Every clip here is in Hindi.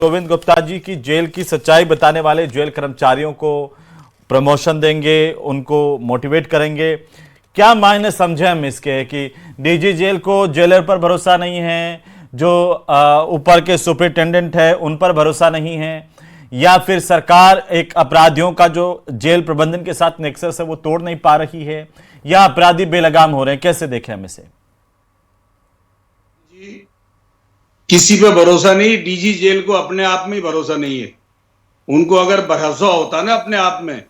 गोविंद गुप्ता जी की जेल की सच्चाई बताने वाले जेल कर्मचारियों को प्रमोशन देंगे, उनको मोटिवेट करेंगे। क्या मायने समझे हम इसके कि डीजी जेल को जेलर पर भरोसा नहीं है, जो ऊपर के सुपरिटेंडेंट है उन पर भरोसा नहीं है, या फिर सरकार एक अपराधियों का जो जेल प्रबंधन के साथ नेक्सस है वो तोड़ नहीं पा रही है, या अपराधी बेलगाम हो रहे हैं? कैसे देखें हम इसे? किसी पे भरोसा नहीं। डीजी जेल को अपने आप में ही भरोसा नहीं है। उनको अगर भरोसा होता ना अपने आप में,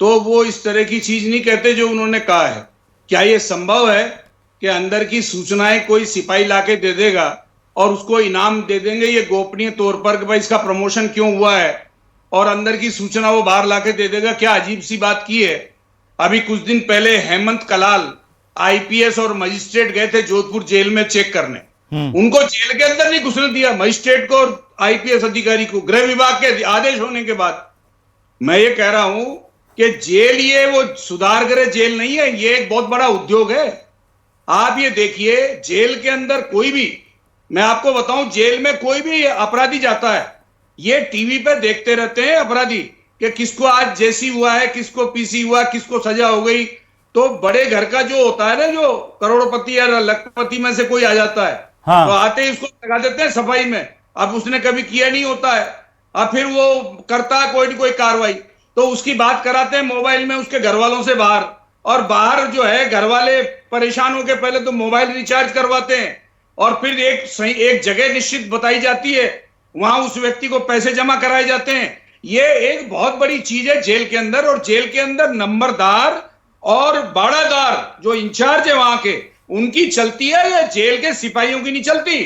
तो वो इस तरह की चीज नहीं कहते जो उन्होंने कहा है। क्या ये संभव है कि अंदर की सूचनाएं कोई सिपाही लाके दे देगा और उसको इनाम दे देंगे ये गोपनीय तौर पर कि भाई इसका प्रमोशन क्यों हुआ है, और अंदर की सूचना वो बाहर लाके दे देगा? क्या अजीब सी बात की है। अभी कुछ दिन पहले हेमंत कलाल आईपीएस और मजिस्ट्रेट गए थे जोधपुर जेल में चेक करने। उनको जेल के अंदर नहीं घुसने दिया, मजिस्ट्रेट को और आईपीएस अधिकारी को, गृह विभाग के आदेश होने के बाद। मैं ये कह रहा हूं कि जेल ये वो सुधार गृह जेल नहीं है, ये एक बहुत बड़ा उद्योग है। आप ये देखिए, जेल के अंदर कोई भी, मैं आपको बताऊं, जेल में कोई भी अपराधी जाता है, ये टीवी पे देखते रहते हैं अपराधी कि किसको आज जेसी हुआ है, किसको पीसी हुआ, किसको सजा हो गई। तो बड़े घर का जो होता है ना, जो करोड़पति या लखपति में से कोई आ जाता है, हाँ। तो आते ही उसको लगा देते हैं सफाई में। अब उसने कभी किया नहीं होता है, अब फिर वो करता है कोई ना कोई कार्रवाई, तो उसकी बात कराते हैं मोबाइल में उसके घर वालों से बाहर। और बाहर जो है घर वाले परेशान होकर पहले तो मोबाइल रिचार्ज करवाते हैं, और फिर एक जगह निश्चित बताई जाती है, वहां उस व्यक्ति को पैसे जमा कराए जाते हैं। ये एक बहुत बड़ी चीज है जेल के अंदर। और जेल के अंदर नंबरदार और बाड़ादार जो इंचार्ज है वहां के, उनकी चलती है, या जेल के सिपाहियों की नहीं चलती।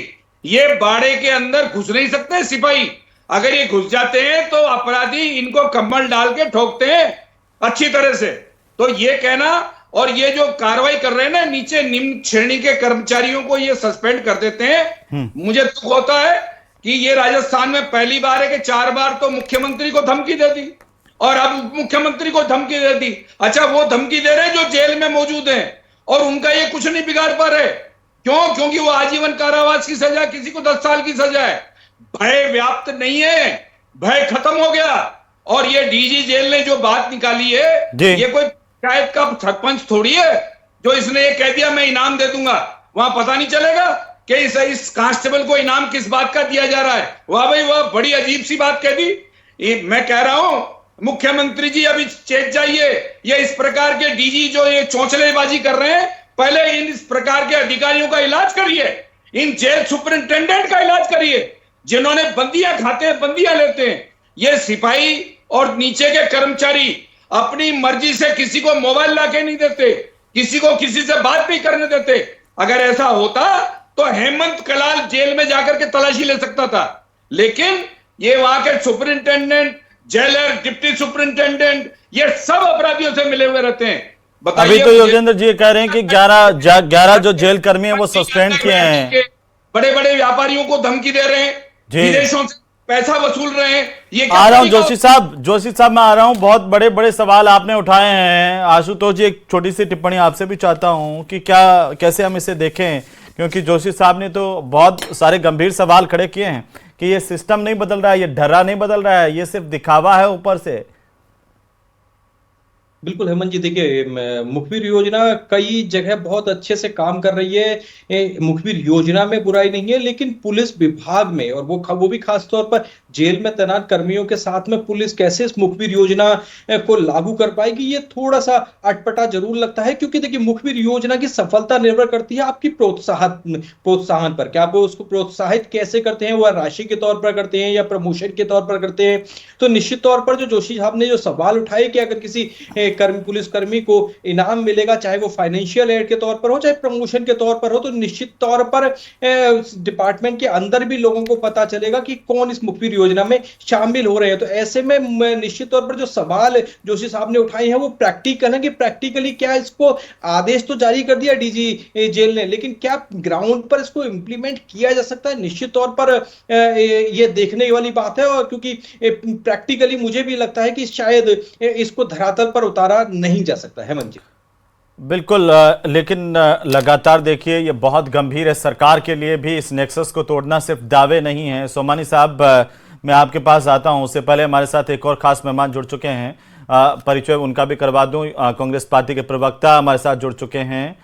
ये बाड़े के अंदर घुस नहीं सकते सिपाही। अगर ये घुस जाते हैं तो अपराधी इनको कम्बल डाल के ठोकते हैं अच्छी तरह से। तो ये कहना, और ये जो कार्रवाई कर रहे हैं ना, नीचे निम्न श्रेणी के कर्मचारियों को ये सस्पेंड कर देते हैं। मुझे दुख होता है कि ये राजस्थान में पहली बार है कि 4 बार तो मुख्यमंत्री को धमकी दे दी और अब मुख्यमंत्री को धमकी दे दी। अच्छा, वो धमकी दे रहे हैं जो जेल में मौजूद हैं, और उनका ये कुछ नहीं बिगाड़ पा रहे। क्यों? क्योंकि वो आजीवन कारावास की सजा, किसी को 10 साल की सजा है। भय व्याप्त नहीं है, भय खत्म हो गया। और ये डीजी जेल ने जो बात निकाली है, ये कोई पंचायत का सरपंच थोड़ी है जो इसने ये कह दिया मैं इनाम दे दूंगा। वहां पता नहीं चलेगा कि इस कांस्टेबल को इनाम किस बात का दिया जा रहा है। वाह भाई वाह, बड़ी अजीब सी बात कह दी। मैं कह रहा हूं मुख्यमंत्री जी अभी चेत जाइए। ये इस प्रकार के डीजी जो ये चौंचलेबाजी कर रहे हैं, पहले इस प्रकार के अधिकारियों का इलाज करिए, इन जेल सुपरिंटेंडेंट का इलाज करिए जिन्होंने बंदियां खाते हैं, बंदियां लेते हैं। ये सिपाही और नीचे के कर्मचारी अपनी मर्जी से किसी को मोबाइल लाके नहीं देते, किसी को किसी से बात नहीं करने देते। अगर ऐसा होता तो हेमंत कलाल जेल में जाकर के तलाशी ले सकता था, लेकिन ये वहां के सुपरिंटेंडेंट, जेलर, डिप्टी सुपरिंटेंडेंट, ये सब अपराधियों से मिले हुए रहते हैं। अभी तो योगेंद्र जी कह रहे हैं कि 11 जो जेल कर्मी हैं वो सस्पेंड किए हैं। बड़े बड़े व्यापारियों को धमकी दे रहे हैं, विदेशों से पैसा वसूल रहे हैं। ये आ रहा हूं जोशी साहब मैं आ रहा हूं। बहुत बड़े बड़े सवाल आपने उठाए हैं। आशुतोष जी, एक छोटी सी टिप्पणी आपसे भी चाहता हूं कि कैसे हम इसे देखें, क्योंकि जोशी साहब ने तो बहुत सारे गंभीर सवाल खड़े किए हैं कि ये सिस्टम नहीं बदल रहा है, ये ढर्रा नहीं बदल रहा है, ये सिर्फ दिखावा है ऊपर से। बिल्कुल हेमंत जी, देखिए मुखबिर योजना कई जगह बहुत अच्छे से काम कर रही है। मुखबिर योजना में बुराई नहीं है, लेकिन पुलिस विभाग में, और वो भी खास तौर पर जेल में तैनात कर्मियों के साथ में पुलिस कैसे इस मुखबिर योजना को लागू कर पाएगी, ये थोड़ा सा अटपटा जरूर लगता है। क्योंकि देखिए, मुखबिर योजना की सफलता निर्भर करती है आपकी प्रोत्साहन पर। क्या आप उसको प्रोत्साहित कैसे करते हैं, वह राशि के तौर पर करते हैं या प्रमोशन के तौर पर करते हैं। तो निश्चित तौर पर जो जोशी साहब ने जो सवाल उठाए कि अगर किसी पुलिसकर्मी को इनाम मिलेगा, चाहे वो फाइनेंशियल एड के तौर पर हो, चाहे प्रमोशन के तौर पर हो, तो निश्चित तौर पर डिपार्टमेंट के अंदर भी लोगों को पता चलेगा कि कौन इस मुखबिर योजना में शामिल हो रहे हैं। तो ऐसे में निश्चित तौर पर जो सवाल जोशी साहब ने उठाए हैं वो प्रैक्टिकल है कि प्रैक्टिकली क्या इसको आदेश तो जारी कर दिया डीजी जेल ने, लेकिन क्या ग्राउंड पर इसको इंप्लीमेंट किया जा सकता है, निश्चित तौर पर ये देखने वाली बात है। और क्योंकि प्रैक्टिकली मुझे भी लगता है कि शायद इसको धरातल पर उतारा नहीं जा सकता है। हेमंत जी, बिल्कुल, लेकिन लगातार देखिए ये बहुत गंभीर है। सरकार के लिए भी इस नेक्सस को तोड़ना सिर्फ दावे नहीं है। सोमानी साहब, मैं आपके पास आता हूं, उससे पहले हमारे साथ एक और खास मेहमान जुड़ चुके हैं, परिचय उनका भी करवा दूं। कांग्रेस पार्टी के प्रवक्ता हमारे साथ जुड़ चुके हैं,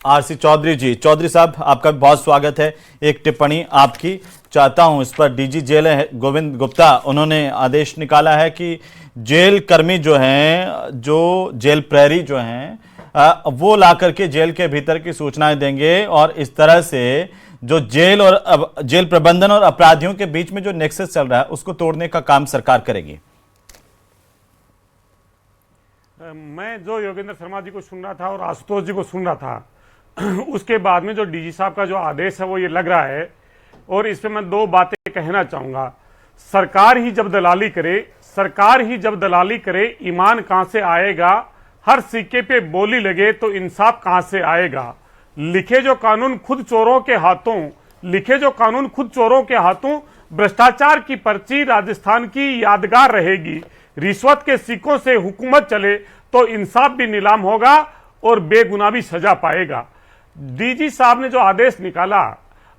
आरसी चौधरी जी। चौधरी साहब, आपका भी बहुत स्वागत है। एक टिप्पणी आपकी चाहता हूं इस पर। डीजी जेल गोविंद गुप्ता, उन्होंने आदेश निकाला है कि जेल कर्मी जो हैं, जो जेल प्रहरी जो हैं, वो ला करके जेल के भीतर की सूचनाएं देंगे, और इस तरह से जो जेल और जेल प्रबंधन और अपराधियों के बीच में जो नेक्सस चल रहा है उसको तोड़ने का काम सरकार करेगी। मैं जो योगेंद्र शर्मा जी को सुन रहा था और आशुतोष जी को सुन रहा था, उसके बाद में जो डीजी साहब का जो आदेश है वो ये लग रहा है, और इस पे मैं दो बातें कहना चाहूंगा। सरकार ही जब दलाली करे, ईमान कहां से आएगा? हर सिक्के पे बोली लगे तो इंसाफ कहां से आएगा? लिखे जो कानून खुद चोरों के हाथों, भ्रष्टाचार की पर्ची राजस्थान की यादगार रहेगी। रिश्वत के सिक्कों से हुकूमत चले तो इंसाफ भी नीलाम होगा और बेगुनाह भी सजा पाएगा। डीजी साहब ने जो आदेश निकाला,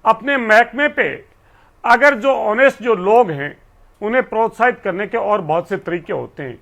अपने महकमे पे अगर जो ऑनेस्ट जो लोग हैं उन्हें प्रोत्साहित करने के और बहुत से तरीके होते हैं।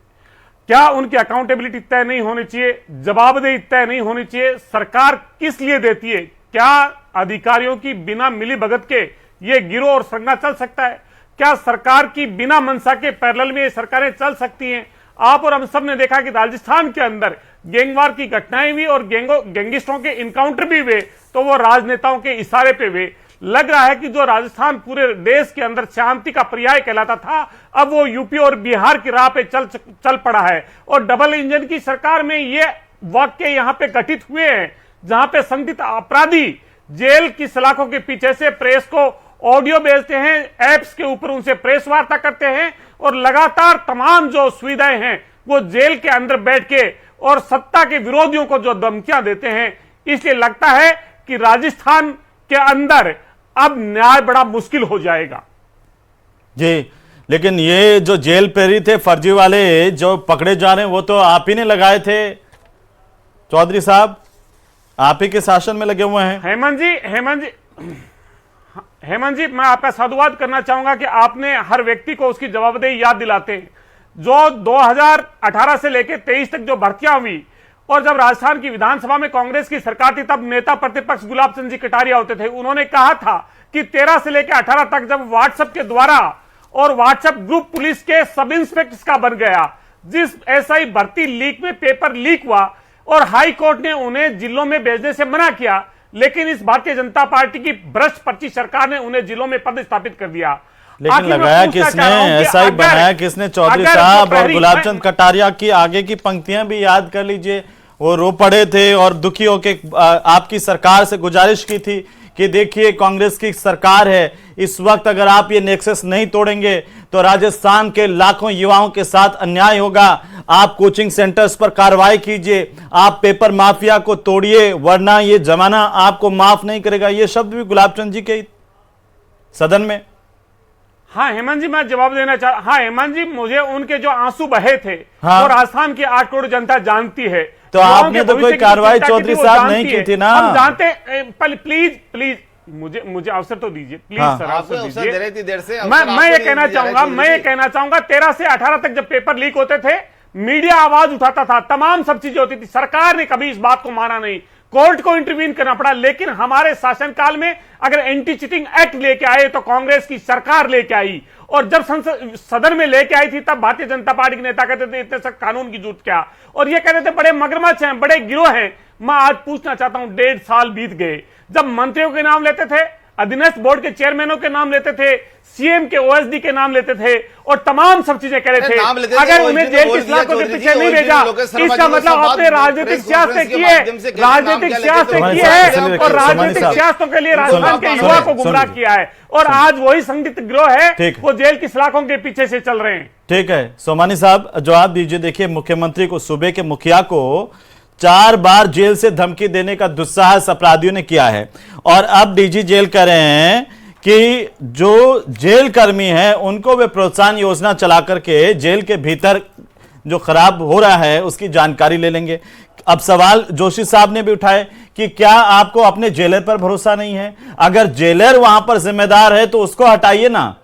क्या उनकी अकाउंटेबिलिटी तय नहीं होनी चाहिए? जवाबदेही तय नहीं होनी चाहिए? सरकार किस लिए देती है? क्या अधिकारियों की बिना मिली भगत के ये गिरोह और संगठन चल सकता है? क्या सरकार की बिना मंशा के पैरेलल में ये सरकारें चल सकती हैं? आप और हम सब ने देखा कि राजस्थान के अंदर गैंगवार की घटनाएं हुई और गैंगिस्टरों के इनकाउंटर भी हुए, तो वो राजनेताओं के इशारे पे हुए। लग रहा है कि जो राजस्थान पूरे देश के अंदर शांति का पर्याय कहलाता था, अब वो यूपी और बिहार की राह पे चल पड़ा है। और डबल इंजन की सरकार में ये वाक्य यहां पे घटित हुए हैं, जहां पे संदिग्ध अपराधी जेल की सलाखों के पीछे से प्रेस को ऑडियो भेजते हैं, एप्स के ऊपर उनसे प्रेस वार्ता करते हैं, और लगातार तमाम जो सुविधाएं हैं वो जेल के अंदर बैठ के और सत्ता के विरोधियों को जो धमकियां देते हैं। इसलिए लगता है कि राजस्थान के अंदर अब न्याय बड़ा मुश्किल हो जाएगा। जी, लेकिन ये जो जेल प्रहरी थे फर्जी वाले जो पकड़े जा रहे हैं, वो तो आप ही ने लगाए थे चौधरी साहब, आप ही के शासन में लगे हुए हैं। हेमंत जी, मैं आपका साधुवाद करना चाहूंगा कि आपने हर व्यक्ति को उसकी जवाबदेही याद दिलाते हैं। जो 2018 से लेकर 23 तक जो भर्तियां हुई, और जब राजस्थान की विधानसभा में कांग्रेस की सरकार थी, तब नेता प्रतिपक्ष गुलाब चंद जी कटारिया होते थे। उन्होंने कहा था कि 13 से लेकर 18 तक जब व्हाट्सएप के द्वारा और व्हाट्सएप ग्रुप पुलिस के सब इंस्पेक्टर का बन गया, जिस एसआई भर्ती लीक में पेपर लीक हुआ और हाई कोर्ट ने उन्हें जिलों में भेजने से मना किया, लेकिन इस भारतीय जनता पार्टी की भ्रष्ट पर्ची सरकार ने उन्हें जिलों में पदस्थापित कर दिया। लेकिन लगाया किसने, ऐसा ही बनाया किसने? चौधरी साहब और गुलाब चंद कटारिया की आगे की पंक्तियां भी याद कर लीजिए। वो रो पड़े थे और दुखी होके आपकी सरकार से गुजारिश की थी कि देखिए कांग्रेस की सरकार है, इस वक्त अगर आप ये नेक्सस नहीं तोड़ेंगे तो राजस्थान के लाखों युवाओं के साथ अन्याय होगा। आप कोचिंग सेंटर्स पर कार्रवाई कीजिए, आप पेपर माफिया को तोड़िए, वरना ये जमाना आपको माफ नहीं करेगा। ये शब्द भी गुलाब चंद जी के सदन में। हाँ हेमंत जी, मैं जवाब देना हाँ हेमंत जी, मुझे उनके जो आंसू बहे थे, हाँ। वो राजस्थान की 8 करोड़ जनता जानती है। तो आपने तो कोई कार्रवाई चौधरी साहब नहीं की थी ना? हम जानते, प्लीज मुझे अवसर तो दीजिए प्लीज। हाँ। सर अवसर दीजिए। देर से मैं ये कहना चाहूंगा 13 से 18 तक जब पेपर लीक होते थे, मीडिया आवाज उठाता था, तमाम सब चीजें होती थी, सरकार ने कभी इस बात को माना नहीं, कोर्ट को इंटरवीन करना पड़ा। लेकिन हमारे शासनकाल में अगर एंटी चीटिंग एक्ट लेके आए तो कांग्रेस की सरकार लेके आई, और जब संसद सदन में लेके आई थी तब भारतीय जनता पार्टी के नेता कहते थे इतने सख्त कानून की जरूरत क्या, और ये कहते थे बड़े मगरमच्छ हैं, बड़े गिरोह हैं। मैं आज पूछना चाहता हूं, 1.5 साल बीत गए, जब मंत्रियों के नाम लेते थे, अधीनस्थ बोर्ड के चेयरमैनों के नाम लेते थे, सीएम के ओएसडी के नाम लेते थे, और तमाम सब चीजें कह रहे थे। अगर उन्हें जेल की सलाखों के पीछे नहीं भेजा, इसका मतलब आपने राजनीतिक सियासत की है, राजनीतिक सियासत की है, और राजनीतिक सियासतों के लिए राजस्थान के युवा को गुमराह किया है। और आज वही संदिग्ध गिरोह है, वो जेल की सलाखों के पीछे से चल रहे हैं। ठीक है, सोमानी साहब जवाब दीजिए। देखिए, मुख्यमंत्री को, सूबे के मुखिया को 4 बार जेल से धमकी देने का दुस्साहस अपराधियों ने किया है, और अब डीजी जेल कह रहे हैं कि जो जेल कर्मी हैं उनको वे प्रोत्साहन योजना चला करके जेल के भीतर जो खराब हो रहा है उसकी जानकारी ले लेंगे। अब सवाल जोशी साहब ने भी उठाए कि क्या आपको अपने जेलर पर भरोसा नहीं है? अगर जेलर वहां पर जिम्मेदार है तो उसको हटाइए ना।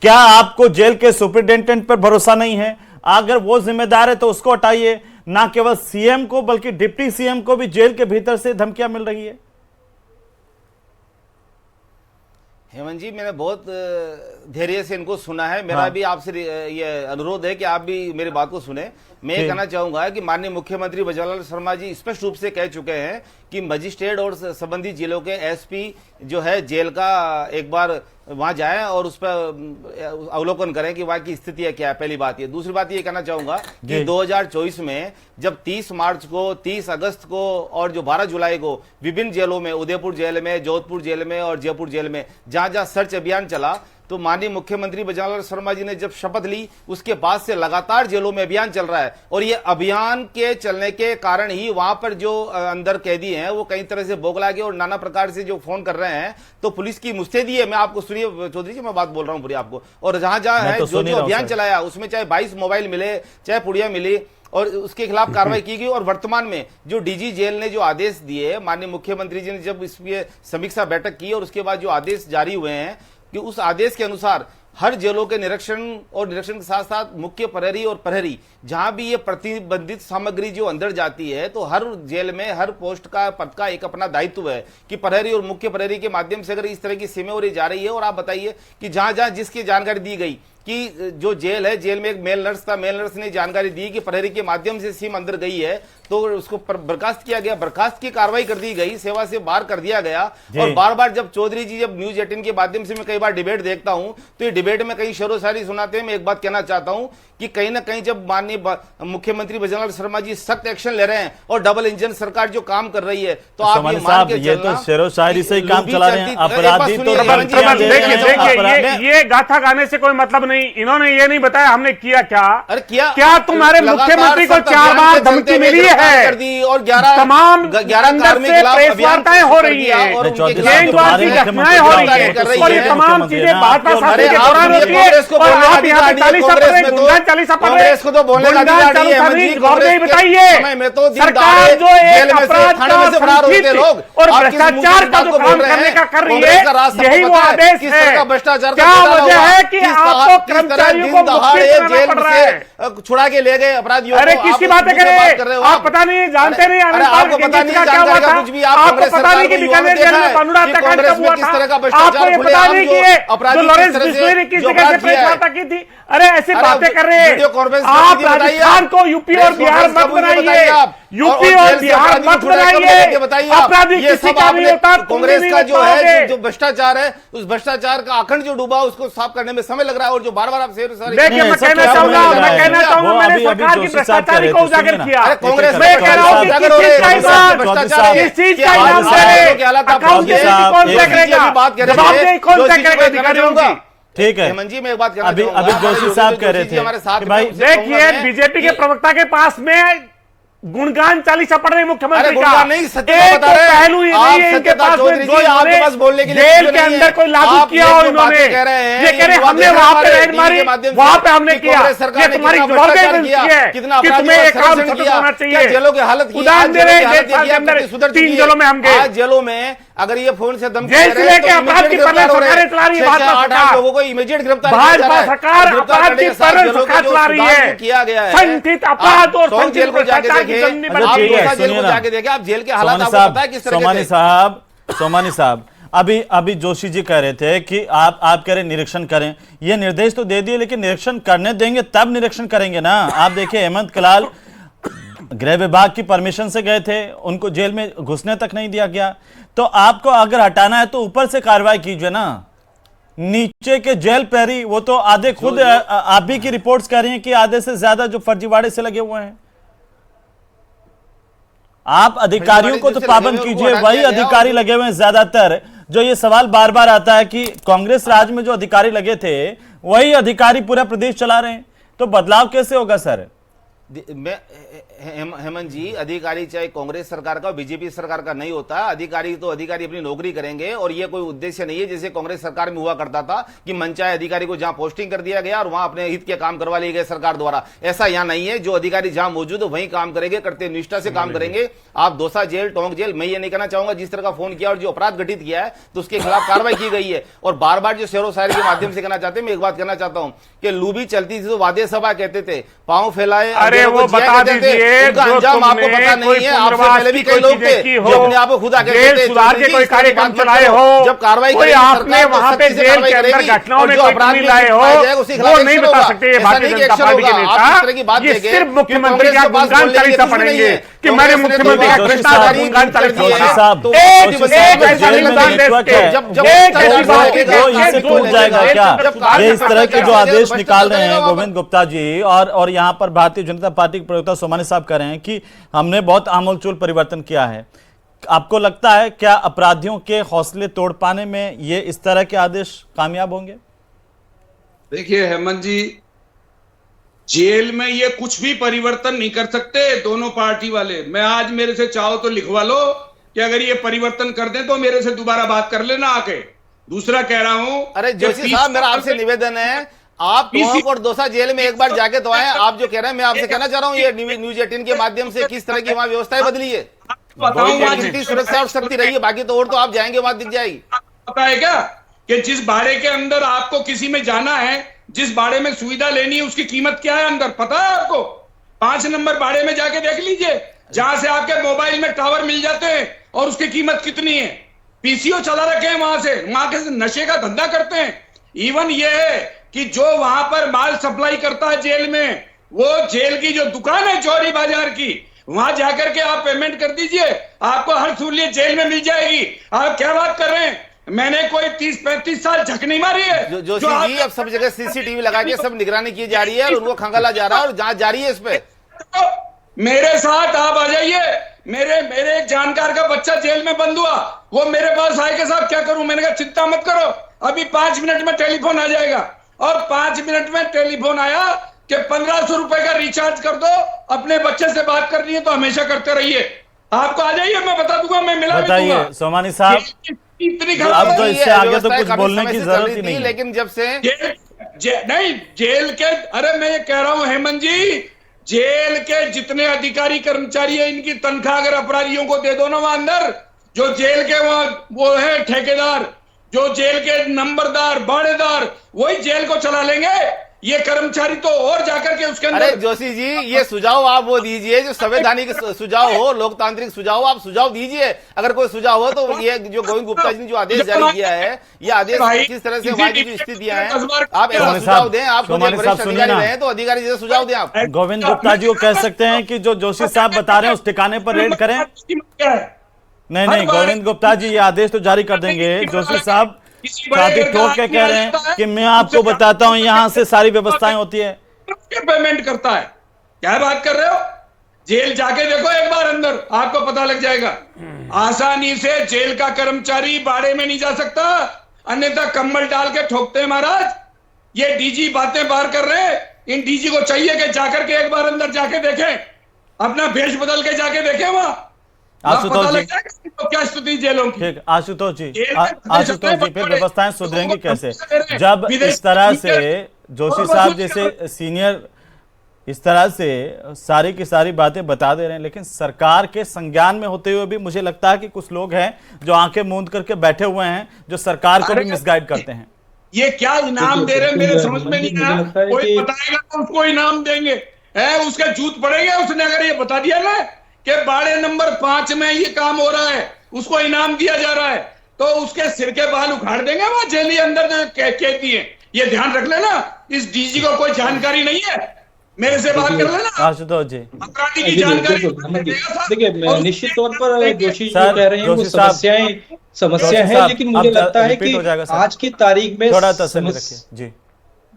क्या आपको जेल के सुपरिटेंडेंट पर भरोसा नहीं है? अगर वो जिम्मेदार है तो उसको हटाइए। ना केवल सीएम को बल्कि डिप्टी सीएम को भी जेल के भीतर से धमकियां मिल रही है। हेमंत जी, मैंने बहुत धैर्य से इनको सुना है। मेरा भी आपसे ये अनुरोध है कि आप भी मेरी बात को सुने। मैं ये कहना चाहूंगा कि माननीय मुख्यमंत्री बजरंगलाल शर्मा जी स्पष्ट रूप से कह चुके हैं कि मजिस्ट्रेट और संबंधित जिलों के एसपी जो है जेल का एक बार वहां जाएं और उस पर अवलोकन करें कि वहां की स्थिति क्या है। पहली बात ये। दूसरी बात ये कहना चाहूंगा कि 2024 में जब 30 मार्च को, 30 अगस्त को और जो 12 जुलाई को विभिन्न जेलों में, उदयपुर जेल में, जोधपुर जेल में और जयपुर जेल में जहां जहां सर्च अभियान चला, तो माननीय मुख्यमंत्री बजरंगलाल शर्मा जी ने जब शपथ ली उसके बाद से लगातार जेलों में अभियान चल रहा है। और ये अभियान के चलने के कारण ही वहां पर जो अंदर कैदी हैं वो कई तरह से बोगला के और नाना प्रकार से जो फोन कर रहे हैं, तो पुलिस की मुस्तैदी है। मैं आपको सुनिए चौधरी जी, मैं बात बोल रहा हूं पूरी आपको। और जहां जहां है जो अभियान चलाया उसमें चाहे 22 मोबाइल मिले, चाहे पुड़िया मिली और उसके खिलाफ कार्रवाई की गई। और वर्तमान में जो डीजी जेल ने जो आदेश दिए, माननीय मुख्यमंत्री जी ने जब इसकी समीक्षा बैठक की और उसके बाद जो आदेश जारी हुए हैं कि उस आदेश के अनुसार हर जेलों के निरीक्षण और निरीक्षण के साथ साथ मुख्य प्रहरी और प्रहरी जहां भी ये प्रतिबंधित सामग्री जो अंदर जाती है, तो हर जेल में हर पोस्ट का, पद का एक अपना दायित्व है कि प्रहरी और मुख्य प्रहरी के माध्यम से अगर इस तरह की सीमें जा रही है। और आप बताइए कि जहां जहां जिसकी जानकारी दी गई कि जो जेल है, जेल में एक मेल नर्स था, मेल नर्स ने जानकारी दी कि प्रहरी के माध्यम से सिम अंदर गई है, तो उसको बर्खास्त किया गया, बर्खास्त की कार्रवाई कर दी गई, सेवा से बाहर कर दिया गया। और बार बार जब चौधरी जी जब न्यूज 18 के माध्यम से मैं कई बार डिबेट देखता हूं तो ये डिबेट में कई शेरो शायरी सुनाते हैं। मैं एक बात कहना चाहता हूं कि कहीं ना कहीं जब माननीय मुख्यमंत्री बजरंगलाल शर्मा जी सख्त एक्शन ले रहे हैं और डबल इंजन सरकार जो काम कर रही है, तो आप ये मान के ये तो शेरो शायरी से ही काम चला रहे हैं। अपराधी तो ये गाथा गाने से कोई मतलब नहीं। इन्होंने ये नहीं बताया हमने किया क्या। अरे क्या तुम्हारे मुख्यमंत्री को 4 बार धमकी मिली है कर दी और 11 तमाम अंदर से प्रेस वार्ताएं हो रही है, गैंगवार की घटनाएं हो रही है और ये तमाम चीजें भाजपा शासन के दौरान होती है। और आप यहाँ पे 40 कांग्रेस को तो बोलने का अधिकार नहीं है। बताइए सरकार जो एक अपराध का संगठित और भ्रष्टाचार का जो काम करने का कर रही है, यही वो आदेश है। क्या वजह है कि आपको कर्मचारियों को जेल से छुड़ा के ले गए अपराधियों? अरे किसकी बातें कर रहे हो आप? पता नहीं, जानते नहीं। आपको पता नहीं क्या हुआ था? कुछ भी आपको पता नहीं कि बीकानेर जेल में कानून हत्याकांड कब हुआ था? आपको ये पता नहीं कि ये लॉरेंस बिश्नोई ने किस जगह से प्रेस वार्ता की थी? अरे ऐसी बातें कर रहे हैं आप। राजस्थान को यूपी और बिहार मत बनाइए, यूपी और बिहार मत बनाइए। अपराधी किसी का नहीं होता। कांग्रेस का जो है जो भ्रष्टाचार है, उस भ्रष्टाचार का अखंड जो डूबा उसको साफ करने में समय लग रहा है। और जो बार बार आप देखिए, मैं कहना चाहूंगा मैंने सरकार की भ्रष्टाचारी को उजागर किया। कांग्रेस मैं कह रहा हूं कि किस चीज का इनाम कौन तय करेगा? जवाबदेही कौन तय करेगा अधिकारियों की? ठीक है हेमंत जी, मैं एक बात कहना अभी जोशी साहब कह रहे थे हमारे साथ। भाई देखिए, बीजेपी के प्रवक्ता के पास में गुणगान चालीसा पढ़ रहे मुख्यमंत्री का। नहीं, सत्य एक बता रहे हैं। पहलू ही नहीं है इनके पास में जो आपके पास बोलने के लिए जेल के अंदर कोई लागू किया हो इन्होंने। ये कह रहे हमने वहां पे रेड मारी, वहां पे हमने किया। ये तुम्हारी जवाबदेही है कि तुम्हें एक काम होना चाहिए। जेलों की हालत उदाहरण दे रहे हैं, 3 जेलों में हम गए। जेलों में अगर ये फोन से धमकी जेल से लेके अपराध की परवरिश सरकारें चला रही है। भाजपा सरकार लोगों को इमीडिएट गिरफ्तार, भाजपा सरकार अपराध की परवरिश सरकार चला रही है। किया गया है संगठित अपराध और जेल को जाके देखे आप जेल के हालात आपको पता है किस तरह से। सोमानी साहब अभी जोशी जी कह रहे थे कि आप कह रहे निरीक्षण करें। ये निर्देश तो दे दिए, लेकिन निरीक्षण करने देंगे तब निरीक्षण करेंगे ना। आप देखिए, हेमंत कलाल गृह विभाग की परमिशन से गए थे, उनको जेल में घुसने तक नहीं दिया गया। तो आपको अगर हटाना है तो ऊपर से कार्रवाई कीजिए ना। नीचे के जेल प्रहरी वो तो आधे खुद आप भी की रिपोर्ट्स कह रही हैं कि आधे से ज्यादा जो फर्जीवाड़े से लगे हुए हैं। आप अधिकारियों को तो पाबंद कीजिए, वही अधिकारी लगे हुए हैं ज्यादातर। जो ये सवाल बार बार आता है कि कांग्रेस राज में जो अधिकारी लगे थे वही अधिकारी पूरा प्रदेश चला रहे हैं, तो बदलाव कैसे होगा सर? हेमंत जी, अधिकारी चाहे कांग्रेस सरकार का बीजेपी सरकार का नहीं होता, अधिकारी तो अधिकारी अपनी नौकरी करेंगे और ये कोई उद्देश्य नहीं है जैसे कांग्रेस सरकार में हुआ करता था कि मनचाहे अधिकारी को जहां पोस्टिंग कर दिया गया और वहां अपने हित के काम करवा लिए गए सरकार द्वारा। ऐसा यहां नहीं है, जो अधिकारी जहां मौजूद है वहीं काम करेंगे, कर्तव्य निष्ठा से काम करेंगे। आप दौसा जेल, टोंक जेल, मैं ये नहीं कहना चाहूंगा जिस तरह का फोन किया और जो अपराध घटित किया है तो उसके खिलाफ कार्रवाई की गई है। और बार बार जो शेरो शायरी के माध्यम से कहना चाहते हैं, मैं एक बात कहना चाहता हूं कि लूबी चलती थी तो वादे सभा कहते थे, पांव फैलाए, अरे वो बता दीजिए, उनका अंजाम आपको पता नहीं है। आपसे पहले भी कई लोग थे जो अपने आप को खुदा कहते थे, सुधार के कोई कार्यक्रम चलाए हो, जब कार्रवाई कोई आपने वहां पे जेल के अंदर घटनाओं में कोई कमी लाए हो, वो नहीं बता सकते ये भारतीय जनता पार्टी के नेता। ये सिर्फ मुख्यमंत्री का गुणगान चालीसा पढ़ेंगे कि मैंने मुख्यमंत्री का भ्रष्टाचार गुणगान चालीसा क्या ये इस तरह के जो आदेश निकाल रहे हैं गोविंद गुप्ता जी और यहाँ पर भारतीय जनता पार्टी के प्रवक्ता सोमानी साहब कह रहे हैं कि हमने बहुत आमूलचूल परिवर्तन किया है, आपको लगता है क्या अपराधियों के हौसले तोड़ पाने में ये इस तरह के आदेश कामयाब होंगे? देखिए हेमंत जी, जेल में ये कुछ भी परिवर्तन नहीं कर सकते दोनों पार्टी वाले। मैं आज मेरे से चाहो तो लिखवा लो कि अगर ये परिवर्तन कर दें तो मेरे से दोबारा बात कर लेना आके। दूसरा कह रहा हूं, अरे जोशी साहब, मेरा आपसे निवेदन है, आप टोंक और दौसा जेल में एक बार जाके तो आए। आप जो कह रहे हैं, मैं आपसे कहना चाह रहा हूं, ये न्यूज 18 के माध्यम से किस तरह की वहां व्यवस्थाएं बदली है, कितनी सुरक्षा और शक्ति रही है। बाकी तो और तो आप जाएंगे वहां दिख जाएगी। पता है क्या कि जिस बाड़े के अंदर आपको किसी में जाना है, जिस बाड़े में सुविधा लेनी है, उसकी कीमत क्या है अंदर पता है आपको? 5 नंबर बाड़े में जाके देख लीजिए, जहां से आपके मोबाइल में टावर मिल जाते हैं और उसकी कीमत कितनी है। पीसीओ चला रखे हैं वहां के नशे का धंधा करते हैं। इवन ये है कि जो वहां पर माल सप्लाई करता है जेल में, वो जेल की जो दुकान है चौरी बाजार की, वहां जाकर के आप पेमेंट कर दीजिए, आपको हर सहूलियत जेल में मिल जाएगी। आप क्या बात कर रहे हैं? मैंने कोई 30-35 साल झक नहीं मारी है। जोशी जी, अब सब जगह सीसीटीवी लगा के सब निगरानी की जा रही है और उनको खंगाला जा रहा है और जांच जारी है इस पे। मेरे साथ आप आ जाइए। मेरे एक जानकार का बच्चा जेल में बंद हुआ, वो मेरे पास आए के साहब क्या करूं? मैंने कहा चिंता मत करो, अभी 5 मिनट में टेलीफोन आ जाएगा। और 5 मिनट में टेलीफोन आया कि 1500 रुपए का रिचार्ज कर दो, अपने बच्चे से बात करनी है तो हमेशा करते रहिए। आपको आ जाइए, मैं बता दूंगा, मैं मिला भी दूंगा। सोमानी साहब, इतनी अब तो इससे आगे तो कुछ बोलने की जरूरत ही नहीं, लेकिन जब से नहीं जेल के, अरे मैं ये कह रहा हूं हेमंत जी, जेल के जितने अधिकारी कर्मचारी है, इनकी तनख्वाह अगर अपराधियों को दे दो ना वहां अंदर, जो जेल के वहां वो है ठेकेदार, जो जेल के नंबरदार, बाड़ेदार, वही जेल को चला लेंगे। ये कर्मचारी तो और जाकर के उसके अंदर। अरे जोशी जी, ये सुझाव आप वो दीजिए जो संवैधानिक सुझाव हो, लोकतांत्रिक सुझाव, आप सुझाव दीजिए। अगर कोई सुझाव हो तो ये जो गोविंद गुप्ता जी ने जो आदेश जारी किया है, ये आदेश किस तरह से वहां की जो स्थितियां हैं, आप ऐसा सुझाव दें। आप वरिष्ठ अधिकारी रहे तो अधिकारी जैसे सुझाव दें आप। गोविंद गुप्ता जी को कह सकते हैं कि जो जोशी साहब बता रहे हैं उस ठिकाने पर रेड करें। नहीं, गोविंद गुप्ता जी ये आदेश तो जारी कर देंगे। जोशी साहब छाती ठोक के कह रहे हैं कि मैं आपको बताता हूं यहां से सारी व्यवस्थाएं होती है, पेमेंट करता है। क्या बात कर रहे हो? जेल जाके देखो एक बार अंदर, आपको पता लग जाएगा। आसानी से जेल का कर्मचारी बाड़े में नहीं जा सकता, अन्यथा कम्बल डाल के ठोकते हैं महाराज। ये डीजी बातें बाहर कर रहे हैं, इन डीजी को चाहिए कि जाकर के एक बार अंदर जाके देखें, अपना भेष बदल के जाके देखें वहां। आशुतोष जी, तो क्या स्थिति जेलों की? ठीक, आशुतोष जी, फिर व्यवस्थाएं सुधरेंगी कैसे जब इस तरह से जोशी साहब जैसे सीनियर इस तरह से सारी की सारी बातें बता दे रहे हैं, लेकिन सरकार के संज्ञान में होते हुए भी मुझे लगता है कि कुछ लोग हैं जो आंखें मूंद करके बैठे हुए हैं, जो सरकार को भी मिसगाइड करते हैं। ये क्या इनाम दे रहे हैं मेरे समझ में नहीं आया। कोई बताएगा तो उसको इनाम देंगे, उसके जूत पड़ेंगे। उसने अगर ये बता दिया ना कि बाड़े नंबर 5 में ये काम हो रहा है, उसको इनाम दिया जा रहा है, तो उसके सिर के बाल उखाड़ देंगे वहां जेली अंदर जो कहती है। ये ध्यान रख लेना, इस डीजी को कोई जानकारी नहीं है, मेरे से बात कर लेना। आशुतोष जी, अपराधी की जानकारी देखिए, निश्चित तौर पर जोशी जो कह रहे हैं वो समस्या है, लेकिन मुझे लगता है कि आज की तारीख में थोड़ा तसल्ली रखिए जी।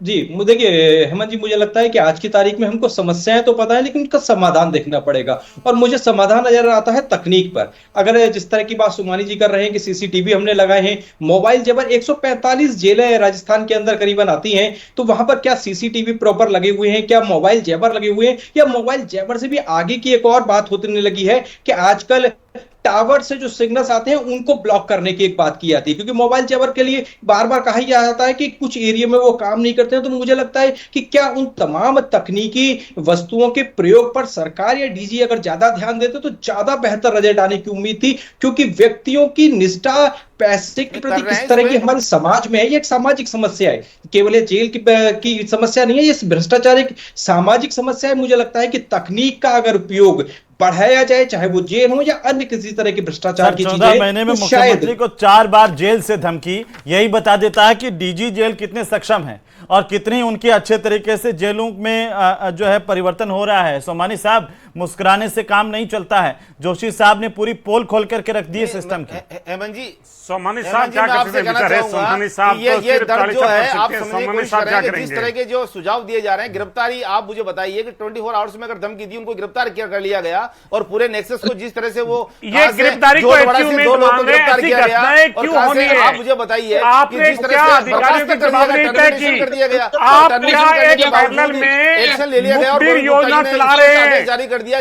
जी देखिए हेमंत जी, मुझे लगता है कि आज की तारीख में हमको समस्याएं तो पता है, लेकिन उनका समाधान देखना पड़ेगा। और मुझे समाधान नजर आता है तकनीक पर। अगर जिस तरह की बात सुमानी जी कर रहे हैं कि सीसीटीवी हमने लगाए हैं, मोबाइल जेवर 145 जेलें राजस्थान के अंदर करीबन आती हैं, तो वहां पर क्या सीसीटीवी प्रॉपर लगे हुए हैं, क्या मोबाइल जेवर लगे हुए हैं, या मोबाइल जेवर से भी आगे की एक और बात होने लगी है कि आजकल टावर से जो सिग्नल्स आते हैं उनको ब्लॉक करने की एक बात की जाती है, क्योंकि मोबाइल टावर के लिए बार बार कहा जाता है कि कुछ एरिया में वो काम नहीं करते हैं। तो मुझे लगता है कि क्या उन तमाम तकनीकी वस्तुओं के प्रयोग पर सरकार या डीजी अगर ज्यादा ध्यान देते तो ज्यादा बेहतर रिजल्ट आने की उम्मीद थी, क्योंकि व्यक्तियों की निष्ठा पैसे के प्रति किस तरह की हमारे समाज में है, ये एक सामाजिक समस्या है। केवल ये जेल की समस्या नहीं है, ये भ्रष्टाचार एक सामाजिक समस्या है। मुझे लगता है कि तकनीक का अगर उपयोग बढ़ाया जाए, चाहे वो जेल हो या अन्य किसी तरह की भ्रष्टाचार की 14 महीने में चीजें, तो मुख्यमंत्री को 4 बार जेल से धमकी, यही बता देता है कि डीजी जेल कितने सक्षम है और कितनी उनकी अच्छे तरीके से जेलों में जो है परिवर्तन हो रहा है। सोमानी साहब, मुस्कुराने से काम नहीं चलता है। जोशी साहब ने पूरी पोल खोल करके रख दी है सिस्टम की। हेमंत जी, सोमानी साहब क्या करेंगे? सोमानी साहब ये दर्द जो है आप समझिए, सोमानी साहब क्या जिस तरह के जो सुझाव दिए जा रहे हैं, गिरफ्तारी आप मुझे बताइए कि 24 आवर्स में अगर धमकी दी, उनको गिरफ्तार कर लिया गया और पूरे नेक्सस को जिस तरह से वो ये गिरफ्तारी को अचीवमेंट मांग रहे हैं, ऐसी घटनाएं क्यों होनी है? आप मुझे बताइए आपने क्या अधिकारियों की जवाबदेही तय की? आप क्या एक पैनल में मुखबिर योजना चला रहे हैं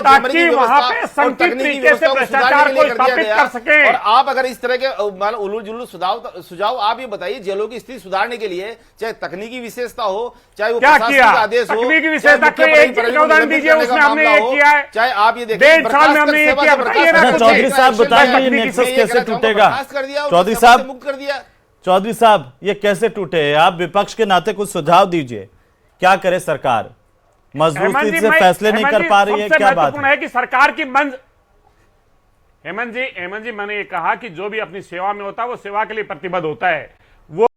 ताकि वहां पे संगठित तरीके से भ्रष्टाचार को स्थापित कर सके? और आप अगर इस तरह के उलूल जुलूल सुझाव आप ये बताइए, जेलों की स्थिति सुधारने के लिए चाहे तकनीकी विशेषता हो, चाहे वो क्या किया? आदेश हो, तकनीकी विशेषता के एक उदाहरण दीजिए, उसमें हमने ये किया है, चाहे आप ये देखिए 1.5 साल में हमने ये किया। बताइए ना, चौधरी साहब बताइए, ये नेक्सस कैसे टूटेगा? चौधरी साहब, मुक्त कर दिया। चौधरी साहब, ये कैसे टूटे? आप विपक्ष के नाते कुछ सुझाव दीजिए, क्या करे सरकार? मजबूती से फैसले नहीं कर पा रही है, क्या बात है कि सरकार की हेमंत जी, मैंने ये कहा कि जो भी अपनी सेवा में होता है वो सेवा के लिए प्रतिबद्ध होता है। वो